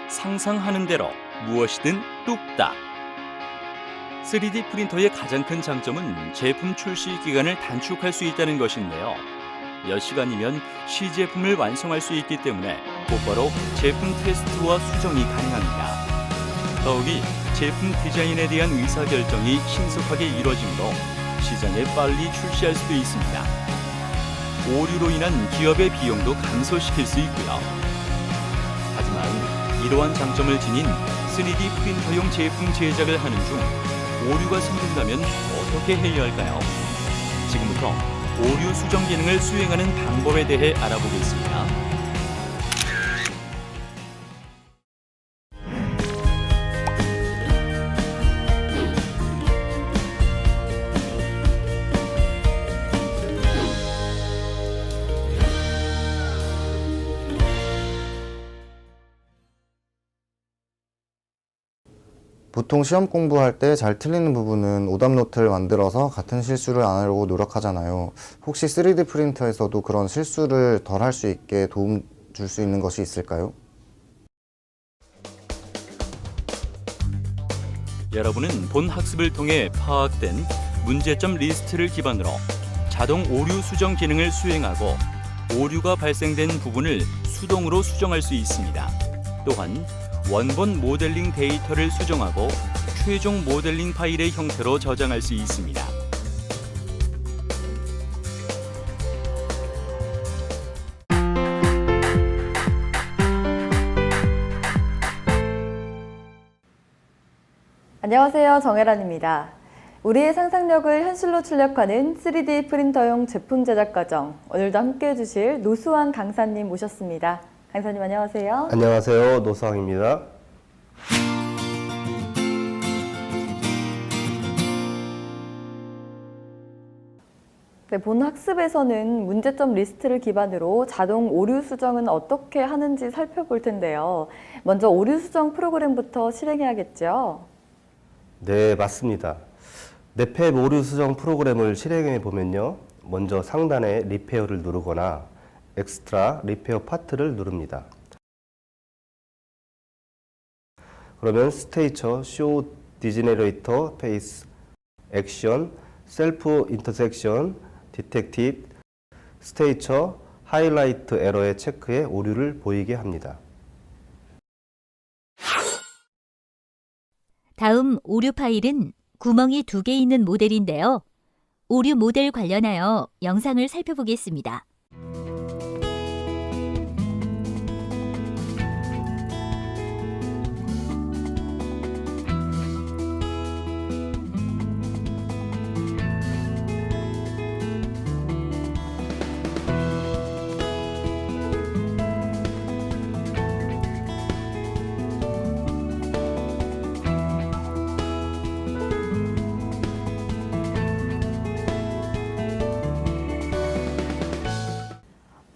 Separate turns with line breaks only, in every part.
상상하는 대로 무엇이든 뚝딱. 3D 프린터의 가장 큰 장점은 제품 출시 기간을 단축할 수 있다는 것인데요. 몇 시간이면 시제품을 완성할 수 있기 때문에 곧바로 제품 테스트와 수정이 가능합니다. 더욱이 제품 디자인에 대한 의사결정이 신속하게 이뤄지므로 시장에 빨리 출시할 수도 있습니다. 오류로 인한 기업의 비용도 감소시킬 수 있고요. 하지만 이러한 장점을 지닌 3D 프린터용 제품 제작을 하는 중 오류가 생긴다면 어떻게 해야 할까요? 지금부터 오류 수정 기능을 수행하는 방법에 대해 알아보겠습니다.
보통 시험 공부할 때 잘 틀리는 부분은 오답 노트를 만들어서 같은 실수를 안 하려고 노력하잖아요. 혹시 3D 프린터에서도 그런 실수를 덜 할 수 있게 도움 줄 수 있는 것이 있을까요?
여러분은 본 학습을 통해 파악된 문제점 리스트를 기반으로 자동 오류 수정 기능을 수행하고 오류가 발생된 부분을 수동으로 수정할 수 있습니다. 또한 원본 모델링 데이터를 수정하고 최종 모델링 파일의 형태로 저장할 수 있습니다.
안녕하세요. 정혜란입니다. 우리의 상상력을 현실로 출력하는 3D 프린터용 제품 제작 과정, 오늘도 함께해 주실 노수환 강사님 모셨습니다. 강사님 안녕하세요.
안녕하세요. 노수환입니다.
네, 본 학습에서는 문제점 리스트를 기반으로 자동 오류 수정은 어떻게 하는지 살펴볼 텐데요. 먼저 오류 수정 프로그램부터 실행해야겠죠?
네, 맞습니다. 넷팹 오류 수정 프로그램을 실행해 보면요. 먼저 상단에 리페어를 누르거나 엑스트라 리페어 파트를 누릅니다. 그러면 스테이처, 쇼 디제너레이터, 페이스, 액션, 셀프 인터섹션, 디텍티브, 스테이처, 하이라이트 에러의 체크에 오류를 보이게 합니다.
다음 오류 파일은 구멍이 2개 있는 모델인데요. 오류 모델 관련하여 영상을 살펴보겠습니다.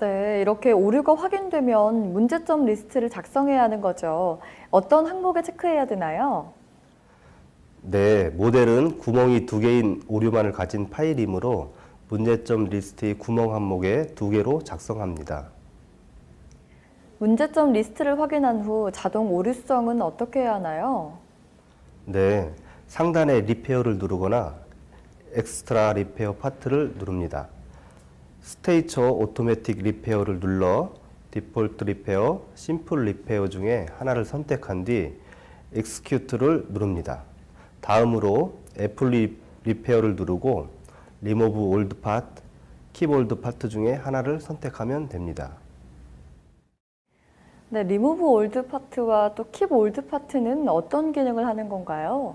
네, 이렇게 오류가 확인되면 문제점 리스트를 작성해야 하는 거죠. 어떤 항목에 체크해야 되나요?
네, 모델은 구멍이 2개인 오류만을 가진 파일이므로 문제점 리스트의 구멍 항목에 2개로 작성합니다.
문제점 리스트를 확인한 후 자동 오류 수정은 어떻게 해야 하나요?
네, 상단에 리페어를 누르거나 엑스트라 리페어 파트를 누릅니다. 스테이처 오토매틱 리페어를 눌러 디폴트 리페어, 심플 리페어 중에 하나를 선택한 뒤 execute를 누릅니다. 다음으로 애플 리페어를 누르고 리모브 올드 파트, 킵 올드 파트 중에 하나를 선택하면 됩니다.
네, 리무브 올드 파트와 또 킵 올드 파트는 어떤 기능을 하는 건가요?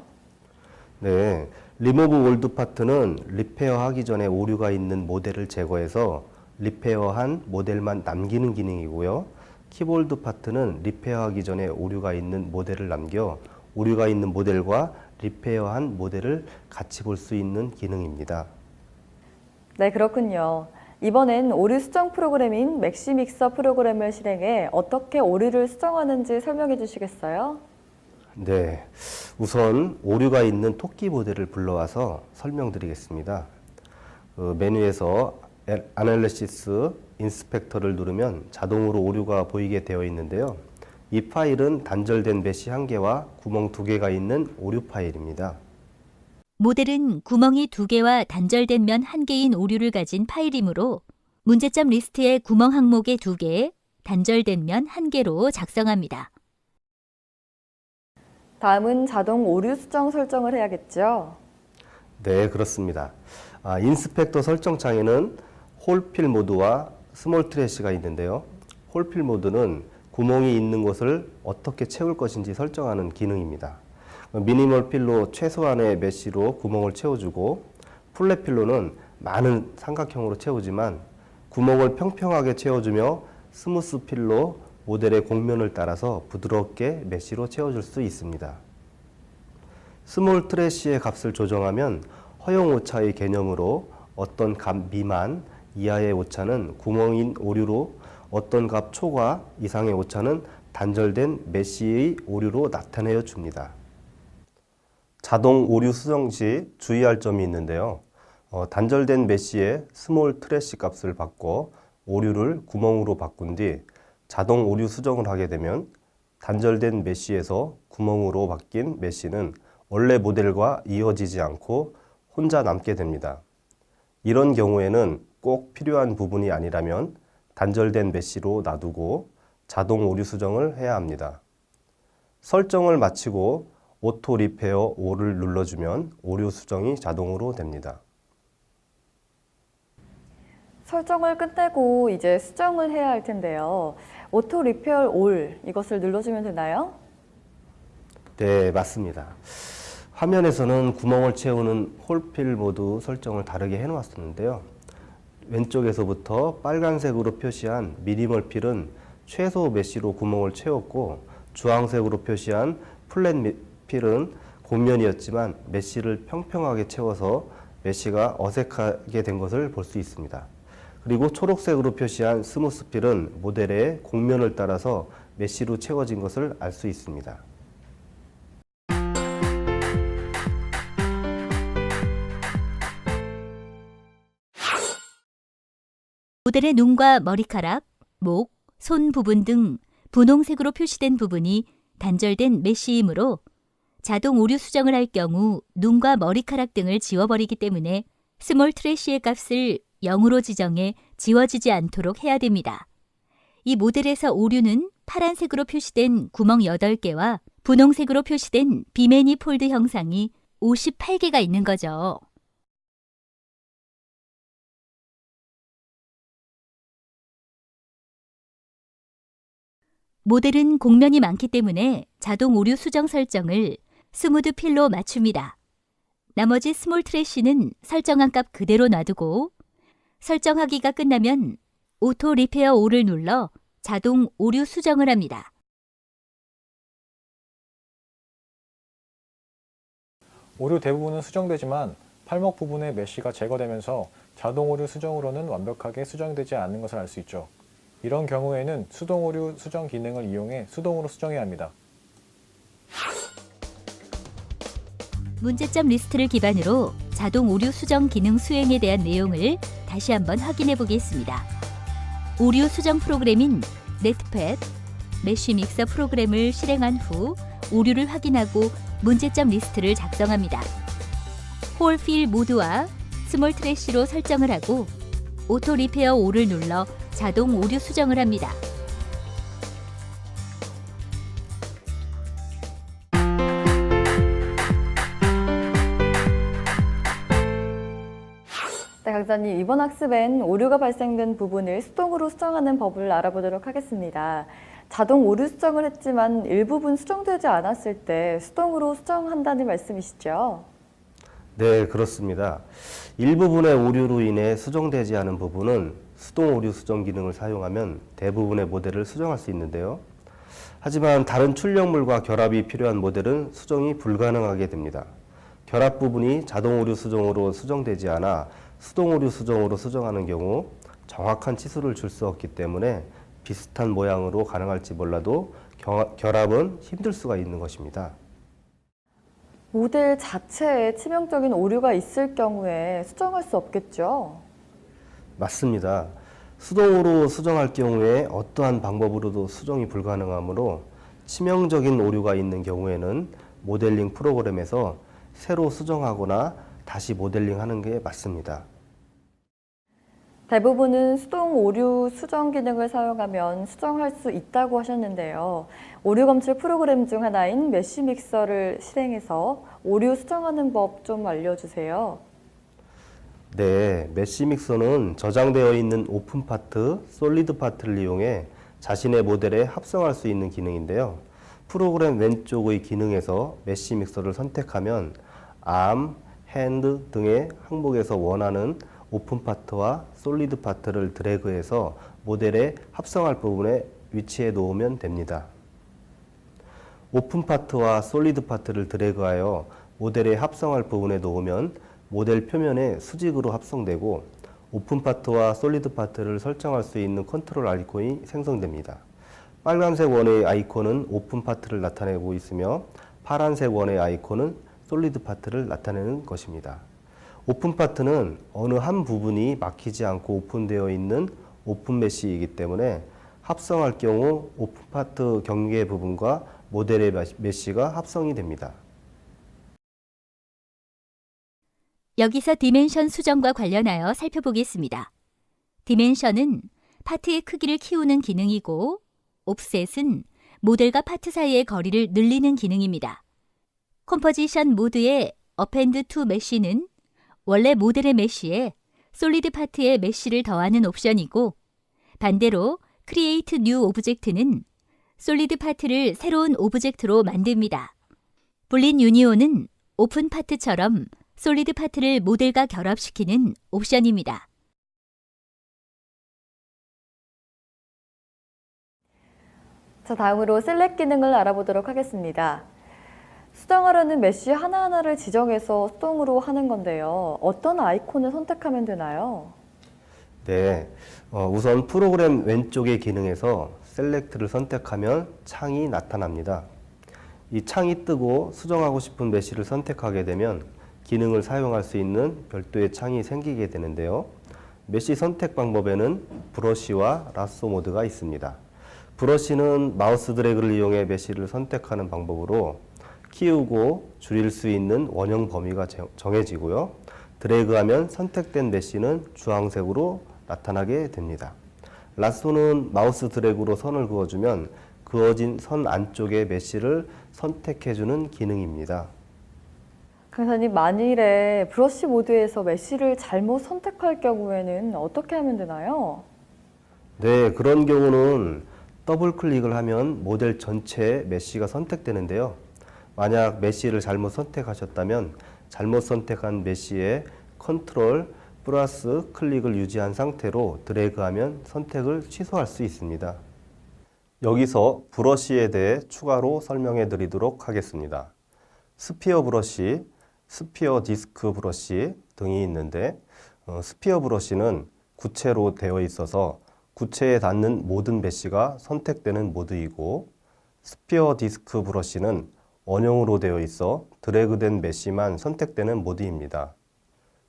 네, 리모브 올드 파트는 리페어하기 전에 오류가 있는 모델을 제거해서 리페어한 모델만 남기는 기능이고요. 킵 올드 파트는 리페어하기 전에 오류가 있는 모델을 남겨 오류가 있는 모델과 리페어한 모델을 같이 볼 수 있는 기능입니다.
네, 그렇군요. 이번엔 오류 수정 프로그램인 맥시믹서 프로그램을 실행해 어떻게 오류를 수정하는지 설명해 주시겠어요?
네, 우선 오류가 있는 토끼 모델을 불러와서 설명드리겠습니다. 메뉴에서 아날리시스 인스펙터를 누르면 자동으로 오류가 보이게 되어 있는데요. 이 파일은 단절된 메쉬 1개와 구멍 2개가 있는 오류 파일입니다.
모델은 구멍이 2개와 단절된 면 1개인 오류를 가진 파일이므로 문제점 리스트의 구멍 항목에 2개, 단절된 면 1개로 작성합니다.
다음은 자동 오류 수정 설정을 해야겠죠?
네, 그렇습니다. 인스펙터 설정창에는 홀필 모드와 스몰 트래시가 있는데요. 홀필 모드는 구멍이 있는 곳을 어떻게 채울 것인지 설정하는 기능입니다. 미니멀 필로 최소한의 메쉬로 구멍을 채워주고, 플랫 필로는 많은 삼각형으로 채우지만 구멍을 평평하게 채워주며 스무스 필로 모델의 곡면을 따라서 부드럽게 메쉬로 채워줄 수 있습니다. 스몰 트래시의 값을 조정하면 허용 오차의 개념으로 어떤 값 미만, 이하의 오차는 구멍인 오류로, 어떤 값 초과 이상의 오차는 단절된 메쉬의 오류로 나타내어 줍니다. 자동 오류 수정 시 주의할 점이 있는데요. 단절된 메쉬의 스몰 트래시 값을 바꿔 오류를 구멍으로 바꾼 뒤 자동 오류 수정을 하게 되면 단절된 메쉬에서 구멍으로 바뀐 메쉬는 원래 모델과 이어지지 않고 혼자 남게 됩니다. 이런 경우에는 꼭 필요한 부분이 아니라면 단절된 메쉬로 놔두고 자동 오류 수정을 해야 합니다. 설정을 마치고 오토 리페어 5를 눌러주면 오류 수정이 자동으로 됩니다.
설정을 끝내고 이제 수정을 해야 할 텐데요. 오토 리페어 올 이것을 눌러주면 되나요?
네, 맞습니다. 화면에서는 구멍을 채우는 홀필 모드 설정을 다르게 해놓았었는데요. 왼쪽에서부터 빨간색으로 표시한 미니멀 필은 최소 메쉬로 구멍을 채웠고, 주황색으로 표시한 플랫 필은 곡면이었지만 메쉬를 평평하게 채워서 메쉬가 어색하게 된 것을 볼 수 있습니다. 그리고 초록색으로 표시한 스무스 필은 모델의 곡면을 따라서 메쉬로 채워진 것을 알 수 있습니다.
모델의 눈과 머리카락, 목, 손 부분 등 분홍색으로 표시된 부분이 단절된 메쉬이므로 자동 오류 수정을 할 경우 눈과 머리카락 등을 지워버리기 때문에 스몰 트래시의 값을 0으로 지정해 지워지지 않도록 해야 됩니다. 이 모델에서 오류는 파란색으로 표시된 구멍 8개와 분홍색으로 표시된 비매니폴드 형상이 58개가 있는 거죠. 모델은 곡면이 많기 때문에 자동 오류 수정 설정을 스무드 필로 맞춥니다. 나머지 스몰 트래시는 설정한 값 그대로 놔두고 설정하기가 끝나면 오토 리페어 5를 눌러 자동 오류 수정을 합니다.
오류 대부분은 수정되지만 팔목 부분의 메쉬가 제거되면서 자동 오류 수정으로는 완벽하게 수정되지 않는 것을 알 수 있죠. 이런 경우에는 수동 오류 수정 기능을 이용해 수동으로 수정해야 합니다.
문제점 리스트를 기반으로 자동 오류 수정 기능 수행에 대한 내용을 다시 한번 확인해 보겠습니다. 오류 수정 프로그램인 네트팻, 메쉬 믹서 프로그램을 실행한 후 오류를 확인하고 문제점 리스트를 작성합니다. 홀필 모드와 스몰 트래시로 설정을 하고 오토 리페어 5를 눌러 자동 오류 수정을 합니다.
네, 강사님, 이번 학습엔 오류가 발생된 부분을 수동으로 수정하는 법을 알아보도록 하겠습니다. 자동 오류 수정을 했지만 일부분 수정되지 않았을 때 수동으로 수정한다는 말씀이시죠?
네, 그렇습니다. 일부분의 오류로 인해 수정되지 않은 부분은 수동 오류 수정 기능을 사용하면 대부분의 모델을 수정할 수 있는데요. 하지만 다른 출력물과 결합이 필요한 모델은 수정이 불가능하게 됩니다. 결합 부분이 자동 오류 수정으로 수정되지 않아 수동 오류 수정으로 수정하는 경우 정확한 치수를 줄 수 없기 때문에 비슷한 모양으로 가능할지 몰라도 결합은 힘들 수가 있는 것입니다.
모델 자체에 치명적인 오류가 있을 경우에 수정할 수 없겠죠?
맞습니다. 수동으로 수정할 경우에 어떠한 방법으로도 수정이 불가능하므로 치명적인 오류가 있는 경우에는 모델링 프로그램에서 새로 수정하거나 다시 모델링하는 게 맞습니다.
대부분은 수동 오류 수정 기능을 사용하면 수정할 수 있다고 하셨는데요. 오류 검출 프로그램 중 하나인 메쉬 믹서를 실행해서 오류 수정하는 법 좀 알려주세요.
네, 메쉬 믹서는 저장되어 있는 오픈 파트, 솔리드 파트를 이용해 자신의 모델에 합성할 수 있는 기능인데요. 프로그램 왼쪽의 기능에서 메쉬 믹서를 선택하면 암, 핸드 등의 항목에서 원하는 오픈 파트와 솔리드 파트를 드래그해서 모델에 합성할 부분에 위치해 놓으면 됩니다. 오픈 파트와 솔리드 파트를 드래그하여 모델에 합성할 부분에 놓으면 모델 표면에 수직으로 합성되고 오픈 파트와 솔리드 파트를 설정할 수 있는 컨트롤 아이콘이 생성됩니다. 빨간색 원의 아이콘은 오픈 파트를 나타내고 있으며 파란색 원의 아이콘은 솔리드 파트를 나타내는 것입니다. 오픈 파트는 어느 한 부분이 막히지 않고 오픈되어 있는 오픈 메쉬이기 때문에 합성할 경우 오픈 파트 경계 부분과 모델의 메쉬가 합성이 됩니다.
여기서 디멘션 수정과 관련하여 살펴보겠습니다. 디멘션은 파트의 크기를 키우는 기능이고 옵셋은 모델과 파트 사이의 거리를 늘리는 기능입니다. 컴포지션 모드의 어펜드 투 메쉬는 원래 모델의 메쉬에 솔리드 파트의 메쉬를 더하는 옵션이고 반대로 크리에이트 뉴 오브젝트는 솔리드 파트를 새로운 오브젝트로 만듭니다. 불린 유니온은 오픈 파트처럼 솔리드 파트를 모델과 결합시키는 옵션입니다.
자, 다음으로 셀렉 기능을 알아보도록 하겠습니다. 수정하려는 메쉬 하나하나를 지정해서 수동으로 하는 건데요. 어떤 아이콘을 선택하면 되나요?
네, 우선 프로그램 왼쪽의 기능에서 셀렉트를 선택하면 창이 나타납니다. 이 창이 뜨고 수정하고 싶은 메쉬를 선택하게 되면 기능을 사용할 수 있는 별도의 창이 생기게 되는데요. 메쉬 선택 방법에는 브러쉬와 라sso 모드가 있습니다. 브러쉬는 마우스 드래그를 이용해 메쉬를 선택하는 방법으로 키우고 줄일 수 있는 원형 범위가 정해지고요. 드래그하면 선택된 메쉬는 주황색으로 나타나게 됩니다. 라쏘는 마우스 드래그로 선을 그어주면 그어진 선 안쪽의 메쉬를 선택해주는 기능입니다.
강사님, 만일에 브러쉬 모드에서 메쉬를 잘못 선택할 경우에는 어떻게 하면 되나요?
네, 그런 경우는 더블 클릭을 하면 모델 전체에 메쉬가 선택되는데요. 만약 메쉬를 잘못 선택하셨다면 잘못 선택한 메쉬에 컨트롤 플러스 클릭을 유지한 상태로 드래그하면 선택을 취소할 수 있습니다. 여기서 브러쉬에 대해 추가로 설명해 드리도록 하겠습니다. 스피어 브러쉬, 스피어 디스크 브러쉬 등이 있는데 스피어 브러쉬는 구체로 되어 있어서 구체에 닿는 모든 메쉬가 선택되는 모드이고 스피어 디스크 브러쉬는 원형으로 되어 있어 드래그된 메쉬만 선택되는 모드입니다.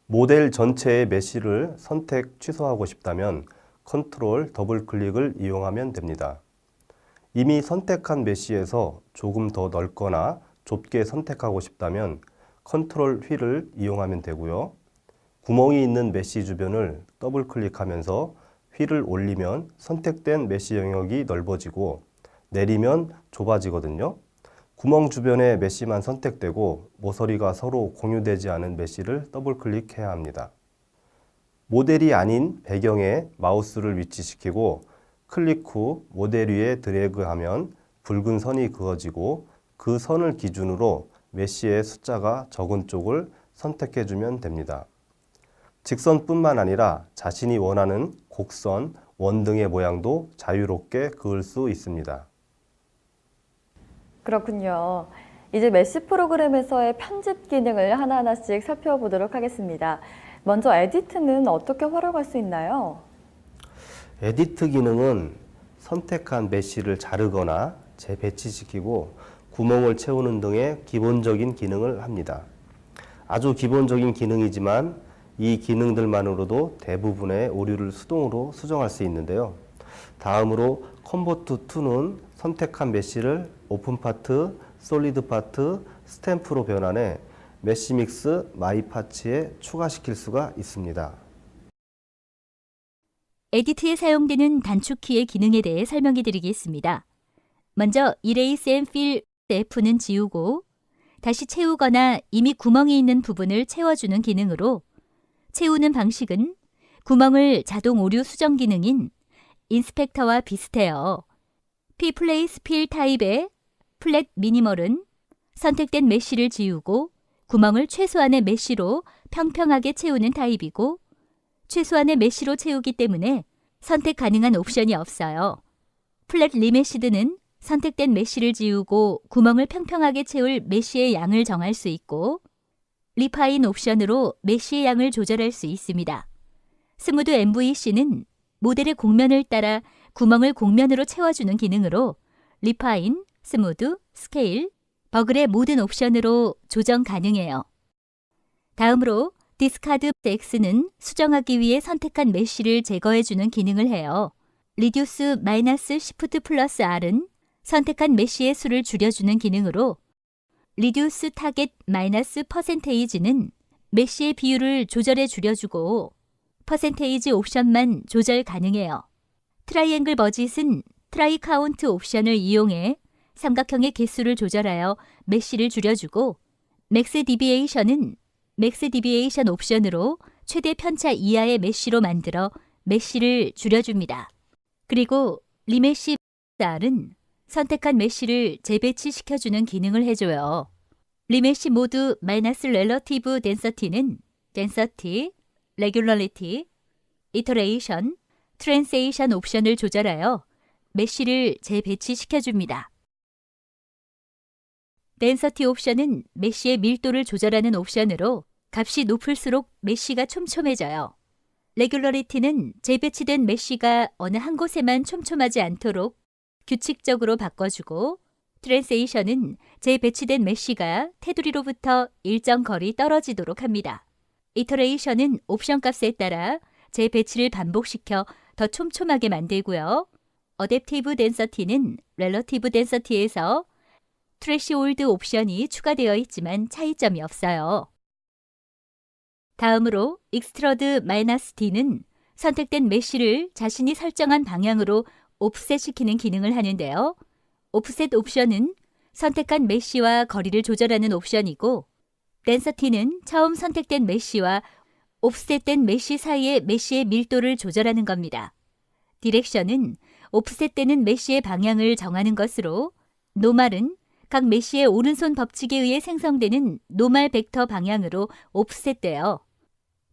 모델 전체의 메쉬를 선택 취소하고 싶다면 컨트롤 더블 클릭을 이용하면 됩니다. 이미 선택한 메쉬에서 조금 더 넓거나 좁게 선택하고 싶다면 컨트롤 휠을 이용하면 되고요. 구멍이 있는 메쉬 주변을 더블 클릭하면서 휠을 올리면 선택된 메쉬 영역이 넓어지고 내리면 좁아지거든요. 구멍 주변의 메쉬만 선택되고 모서리가 서로 공유되지 않은 메쉬를 더블 클릭해야 합니다. 모델이 아닌 배경에 마우스를 위치시키고 클릭 후 모델 위에 드래그하면 붉은 선이 그어지고 그 선을 기준으로 메쉬의 숫자가 적은 쪽을 선택해주면 됩니다. 직선뿐만 아니라 자신이 원하는 곡선, 원 등의 모양도 자유롭게 그을 수 있습니다.
그렇군요. 이제 메쉬 프로그램에서의 편집 기능을 하나하나씩 살펴보도록 하겠습니다. 먼저 에디트는 어떻게 활용할 수 있나요?
에디트 기능은 선택한 메쉬를 자르거나 재배치시키고 구멍을 채우는 등의 기본적인 기능을 합니다. 아주 기본적인 기능이지만 이 기능들만으로도 대부분의 오류를 수동으로 수정할 수 있는데요. 다음으로 컨버트 2는 선택한 메쉬를 오픈 파트, 솔리드 파트, 스탬프로 변환해 메쉬 믹스 마이 파츠에 추가시킬 수가 있습니다.
에디트에 사용되는 단축키의 기능에 대해 설명해 드리겠습니다. 먼저 Erase and Fill F는 지우고 다시 채우거나 이미 구멍이 있는 부분을 채워주는 기능으로 채우는 방식은 구멍을 자동 오류 수정 기능인 인스펙터와 비슷해요. P-Place Fill 타입의 플랫 미니멀은 선택된 메쉬를 지우고 구멍을 최소한의 메쉬로 평평하게 채우는 타입이고 최소한의 메쉬로 채우기 때문에 선택 가능한 옵션이 없어요. 플랫 리메시드는 선택된 메쉬를 지우고 구멍을 평평하게 채울 메쉬의 양을 정할 수 있고 리파인 옵션으로 메쉬의 양을 조절할 수 있습니다. 스무드 MVC는 모델의 곡면을 따라 구멍을 곡면으로 채워주는 기능으로 리파인, 스무드, 스케일, 버글의 모든 옵션으로 조정 가능해요. 다음으로 디스카드 X는 수정하기 위해 선택한 메쉬를 제거해주는 기능을 해요. 리듀스 -Shift 플러스 R은 선택한 메쉬의 수를 줄여주는 기능으로 리듀스 타겟 -%는 메쉬의 비율을 조절해 줄여주고 퍼센테이지 옵션만 조절 가능해요. 트라이앵글 버짓은 트라이 카운트 옵션을 이용해 삼각형의 개수를 조절하여 메쉬를 줄여주고 맥스 디비에이션은 맥스 디비에이션 옵션으로 최대 편차 이하의 메쉬로 만들어 메쉬를 줄여줍니다. 그리고 리메쉬 R은 선택한 메쉬를 재배치시켜주는 기능을 해줘요. 리메쉬 모드 -relative density는 density, regularity, iteration, translation 옵션을 조절하여 메쉬를 재배치시켜줍니다. density 옵션은 메쉬의 밀도를 조절하는 옵션으로 값이 높을수록 메쉬가 촘촘해져요. regularity는 재배치된 메쉬가 어느 한 곳에만 촘촘하지 않도록 규칙적으로 바꿔주고 트랜세이션은 재배치된 메쉬가 테두리로부터 일정 거리 떨어지도록 합니다. 이터레이션은 옵션 값에 따라 재배치를 반복시켜 더 촘촘하게 만들고요. 어댑티브 덴서티는 렐러티브 덴서티에서 트래시홀드 옵션이 추가되어 있지만 차이점이 없어요. 다음으로 익스트러드 -D는 선택된 메쉬를 자신이 설정한 방향으로 오프셋시키는 기능을 하는데요. 오프셋 옵션은 선택한 메쉬와 거리를 조절하는 옵션이고 덴서티는 처음 선택된 메쉬와 오프셋된 메쉬 사이의 메쉬의 밀도를 조절하는 겁니다. 디렉션은 오프셋되는 메쉬의 방향을 정하는 것으로 노말은 각 메쉬의 오른손 법칙에 의해 생성되는 노말 벡터 방향으로 오프셋돼요.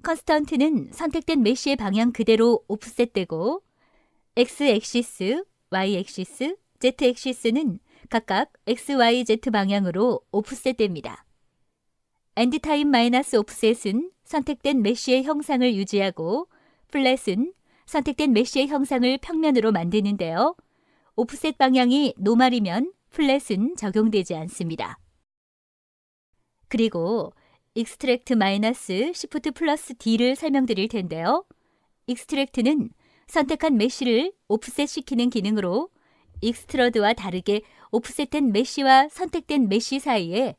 컨스턴트는 선택된 메쉬의 방향 그대로 오프셋되고 X-액시스, Y-액시스, Z-액시스는 각각 XYZ 방향으로 오프셋됩니다. 엔드타임 -오프셋은 선택된 메쉬의 형상을 유지하고 플랫은 선택된 메쉬의 형상을 평면으로 만드는데요. 오프셋 방향이 노말이면 플랫은 적용되지 않습니다. 그리고 익스트랙트 -Shift 플러스 D를 설명드릴 텐데요. 익스트랙트는 선택한 메쉬를 오프셋 시키는 기능으로 익스트러드와 다르게 오프셋된 메쉬와 선택된 메쉬 사이에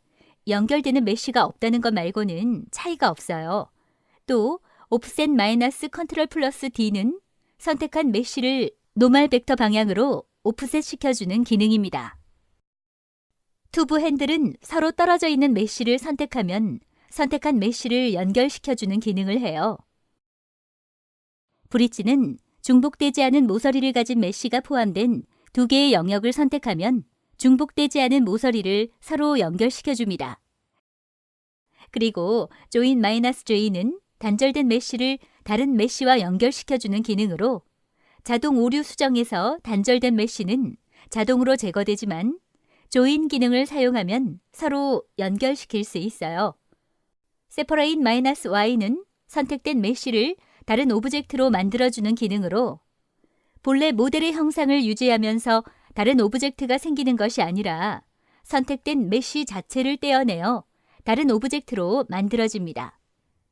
연결되는 메쉬가 없다는 것 말고는 차이가 없어요. 또 오프셋 -컨트롤 플러스 D는 선택한 메쉬를 노말 벡터 방향으로 오프셋 시켜주는 기능입니다. 투브 핸들은 서로 떨어져 있는 메쉬를 선택하면 선택한 메쉬를 연결시켜주는 기능을 해요. 브릿지는 중복되지 않은 모서리를 가진 메쉬가 포함된 두 개의 영역을 선택하면 중복되지 않은 모서리를 서로 연결시켜줍니다. 그리고 조인 -J는 단절된 메쉬를 다른 메쉬와 연결시켜주는 기능으로 자동 오류 수정에서 단절된 메쉬는 자동으로 제거되지만 조인 기능을 사용하면 서로 연결시킬 수 있어요. Separate -Y는 선택된 메쉬를 다른 오브젝트로 만들어주는 기능으로 본래 모델의 형상을 유지하면서 다른 오브젝트가 생기는 것이 아니라 선택된 메쉬 자체를 떼어내어 다른 오브젝트로 만들어집니다.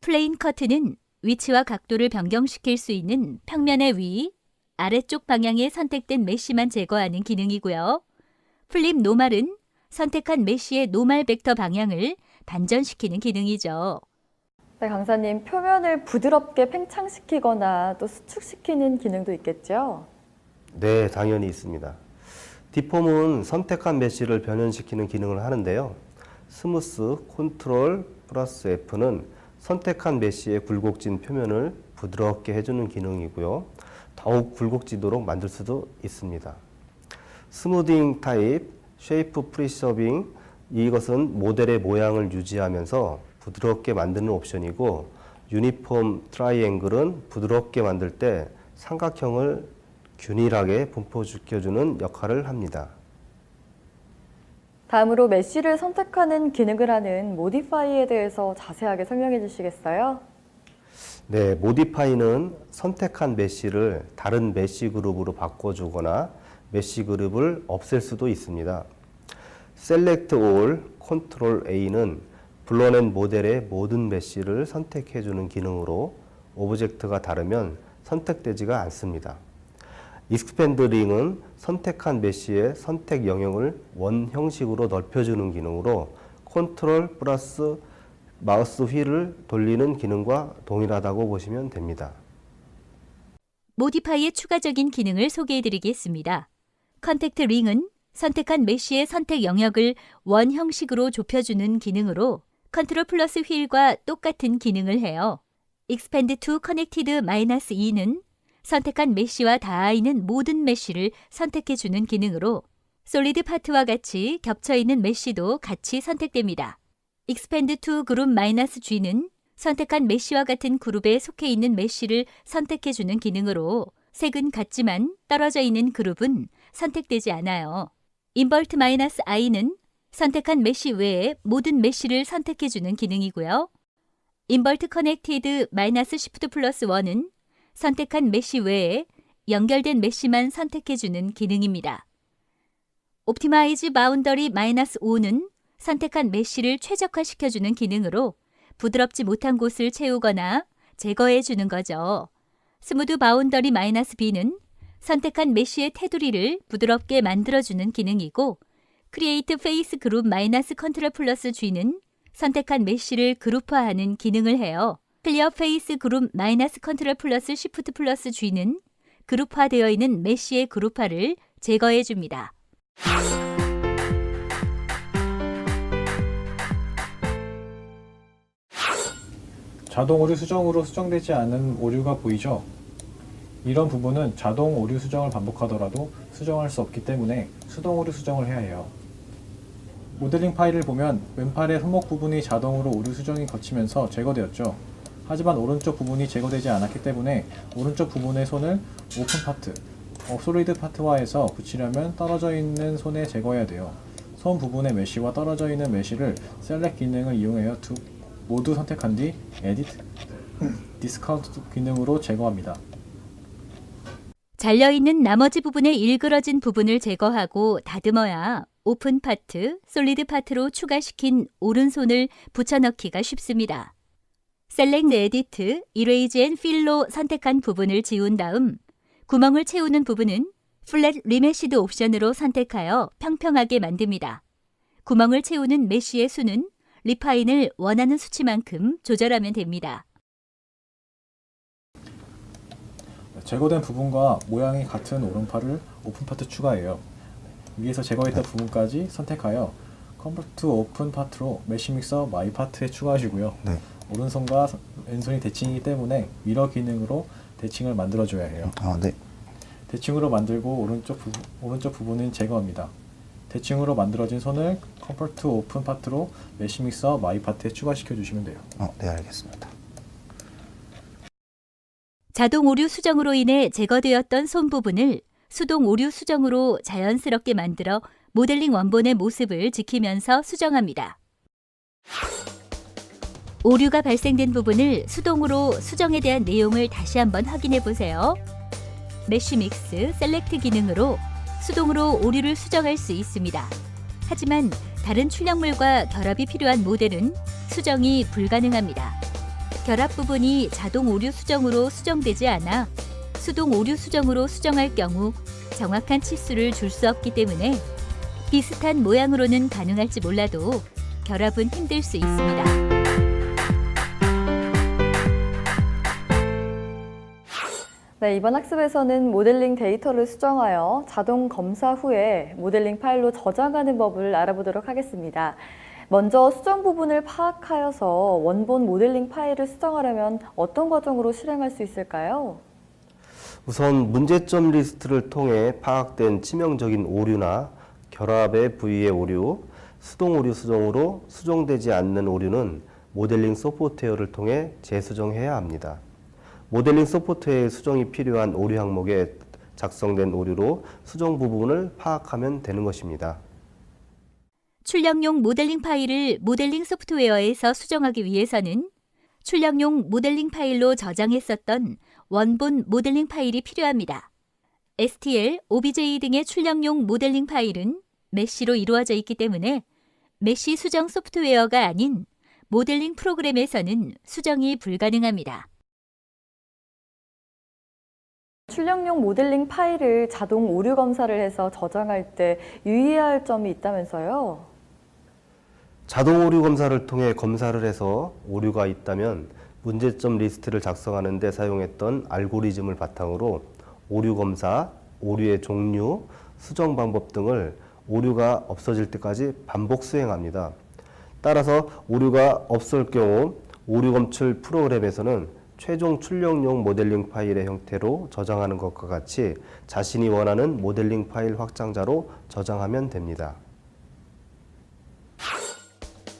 플레인 커트는 위치와 각도를 변경시킬 수 있는 평면의 위, 아래쪽 방향에 선택된 메쉬만 제거하는 기능이고요. 플립 노말은 선택한 메쉬의 노말 벡터 방향을 반전시키는 기능이죠.
네, 강사님, 표면을 부드럽게 팽창시키거나 또 수축시키는 기능도 있겠죠?
네, 당연히 있습니다. 디폼은 선택한 메쉬를 변형시키는 기능을 하는데요. 스무스 컨트롤 플러스 F는 선택한 메쉬의 굴곡진 표면을 부드럽게 해주는 기능이고요. 더욱 굴곡지도록 만들 수도 있습니다. 스무딩 타입, 쉐이프 프리서빙, 이것은 모델의 모양을 유지하면서 부드럽게 만드는 옵션이고, 유니폼 트라이앵글은 부드럽게 만들 때 삼각형을 균일하게 분포시켜주는 역할을 합니다.
다음으로 메쉬를 선택하는 기능을 하는 모디파이에 대해서 자세하게 설명해 주시겠어요?
네, 모디파이는 선택한 메쉬를 다른 메쉬 그룹으로 바꿔주거나 메쉬 그룹을 없앨 수도 있습니다. Select All, Ctrl A는 불러낸 모델의 모든 메쉬를 선택해주는 기능으로 오브젝트가 다르면 선택되지가 않습니다. Expand Ring은 선택한 메쉬의 선택 영역을 원 형식으로 넓혀주는 기능으로 Ctrl 플러스 마우스 휠을 돌리는 기능과 동일하다고 보시면 됩니다.
모디파이의 추가적인 기능을 소개해드리겠습니다. 컨택트 링은 선택한 메쉬의 선택 영역을 원 형식으로 좁혀주는 기능으로 컨트롤 플러스 휠과 똑같은 기능을 해요. Expand to Connected -2는 선택한 메쉬와 닿아 있는 모든 메쉬를 선택해주는 기능으로 솔리드 파트와 같이 겹쳐있는 메쉬도 같이 선택됩니다. Expand to Group -G는 선택한 메쉬와 같은 그룹에 속해 있는 메쉬를 선택해주는 기능으로 색은 같지만 떨어져 있는 그룹은 선택되지 않아요. Invert -I는 선택한 메쉬 외에 모든 메쉬를 선택해주는 기능이고요. Invert Connected -Shift+1은 선택한 메쉬 외에 연결된 메쉬만 선택해주는 기능입니다. Optimize Boundary -5는 선택한 메쉬를 최적화시켜주는 기능으로 부드럽지 못한 곳을 채우거나 제거해주는 거죠. 스무드 바운더리 -B는 선택한 메쉬의 테두리를 부드럽게 만들어주는 기능이고, Create Face Group -Ctrl+G는 선택한 메쉬를 그룹화하는 기능을 해요. Clear Face Group -Ctrl+Shift+G는 그룹화되어 있는 메쉬의 그룹화를 제거해줍니다.
자동 오류 수정으로 수정되지 않은 오류가 보이죠? 이런 부분은 자동 오류 수정을 반복하더라도 수정할 수 없기 때문에 수동 오류 수정을 해야 해요. 모델링 파일을 보면 왼팔의 손목 부분이 자동으로 오류 수정이 거치면서 제거되었죠. 하지만 오른쪽 부분이 제거되지 않았기 때문에 오른쪽 부분의 손을 오픈 파트, 솔리드 파트화해서 붙이려면 떨어져 있는 손에 제거해야 돼요. 손 부분의 메쉬와 떨어져 있는 메쉬를 셀렉트 기능을 이용하여 모두 선택한 뒤 에디트, 디스카운트 기능으로 제거합니다.
잘려있는 나머지 부분의 일그러진 부분을 제거하고 다듬어야 오픈 파트, 솔리드 파트로 추가시킨 오른손을 붙여넣기가 쉽습니다. Select Edit, Erase and Fill로 선택한 부분을 지운 다음 구멍을 채우는 부분은 Flat Remeshed 옵션으로 선택하여 평평하게 만듭니다. 구멍을 채우는 메쉬의 수는 리파인을 원하는 수치만큼 조절하면 됩니다.
제거된 부분과 모양이 같은 오른팔을 오픈 파트 추가해요. 위에서 제거했던 부분까지 선택하여 Convert to Open 파트로 메쉬 믹서 마이 파트에 추가하시고요.
네.
오른손과 왼손이 대칭이기 때문에 미러 기능으로 대칭을 만들어줘야 해요.
네.
대칭으로 만들고 오른쪽 부분은 제거합니다. 대칭으로 만들어진 손을 Convert to Open 파트로 메쉬 믹서 마이 파트에 추가시켜 주시면 돼요.
네, 알겠습니다.
자동 오류 수정으로 인해 제거되었던 손 부분을 수동 오류 수정으로 자연스럽게 만들어 모델링 원본의 모습을 지키면서 수정합니다. 오류가 발생된 부분을 수동으로 수정에 대한 내용을 다시 한번 확인해 보세요. 메쉬 믹스 셀렉트 기능으로 수동으로 오류를 수정할 수 있습니다. 하지만 다른 출력물과 결합이 필요한 모델은 수정이 불가능합니다. 결합 부분이 자동 오류 수정으로 수정되지 않아 수동 오류 수정으로 수정할 경우 정확한 치수를 줄 수 없기 때문에 비슷한 모양으로는 가능할지 몰라도 결합은 힘들 수 있습니다.
네, 이번 학습에서는 모델링 데이터를 수정하여 자동 검사 후에 모델링 파일로 저장하는 법을 알아보도록 하겠습니다. 먼저 수정 부분을 파악하여서 원본 모델링 파일을 수정하려면 어떤 과정으로 실행할 수 있을까요?
우선 문제점 리스트를 통해 파악된 치명적인 오류나 결합의 부위의 오류, 수동 오류 수정으로 수정되지 않는 오류는 모델링 소프트웨어를 통해 재수정해야 합니다. 모델링 소프트웨어의 수정이 필요한 오류 항목에 작성된 오류로 수정 부분을 파악하면 되는 것입니다.
출력용 모델링 파일을 모델링 소프트웨어에서 수정하기 위해서는 출력용 모델링 파일로 저장했었던 원본 모델링 파일이 필요합니다. STL, OBJ 등의 출력용 모델링 파일은 메쉬로 이루어져 있기 때문에 메쉬 수정 소프트웨어가 아닌 모델링 프로그램에서는 수정이 불가능합니다.
출력용 모델링 파일을 자동 오류 검사를 해서 저장할 때 유의해야 할 점이 있다면서요?
자동 오류 검사를 통해 검사를 해서 오류가 있다면 문제점 리스트를 작성하는 데 사용했던 알고리즘을 바탕으로 오류 검사, 오류의 종류, 수정 방법 등을 오류가 없어질 때까지 반복 수행합니다. 따라서 오류가 없을 경우 오류 검출 프로그램에서는 최종 출력용 모델링 파일의 형태로 저장하는 것과 같이 자신이 원하는 모델링 파일 확장자로 저장하면 됩니다.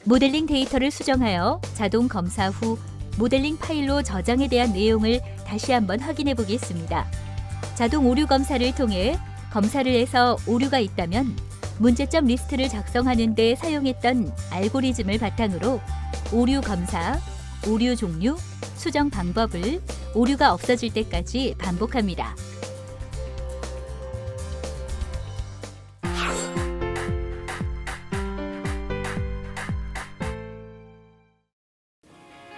모델링 데이터를 수정하여 자동 검사 후 모델링 파일로 저장에 대한 내용을 다시 한번 확인해 보겠습니다. 자동 오류 검사를 통해 검사를 해서 오류가 있다면 문제점 리스트를 작성하는 데 사용했던 알고리즘을 바탕으로 오류 검사, 오류 종류, 수정 방법을 오류가 없어질 때까지 반복합니다.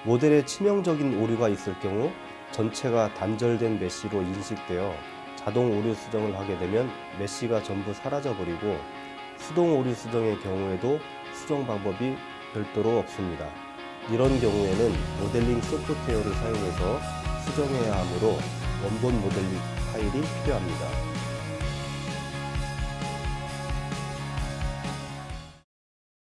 모델에 치명적인 오류가 있을 경우 전체가 단절된 메쉬로 인식되어 자동 오류 수정을 하게 되면 메쉬가 전부 사라져버리고 수동 오류 수정의 경우에도 수정 방법이 별도로 없습니다. 이런 경우에는 모델링 소프트웨어를 사용해서 수정해야 하므로 원본 모델링 파일이 필요합니다.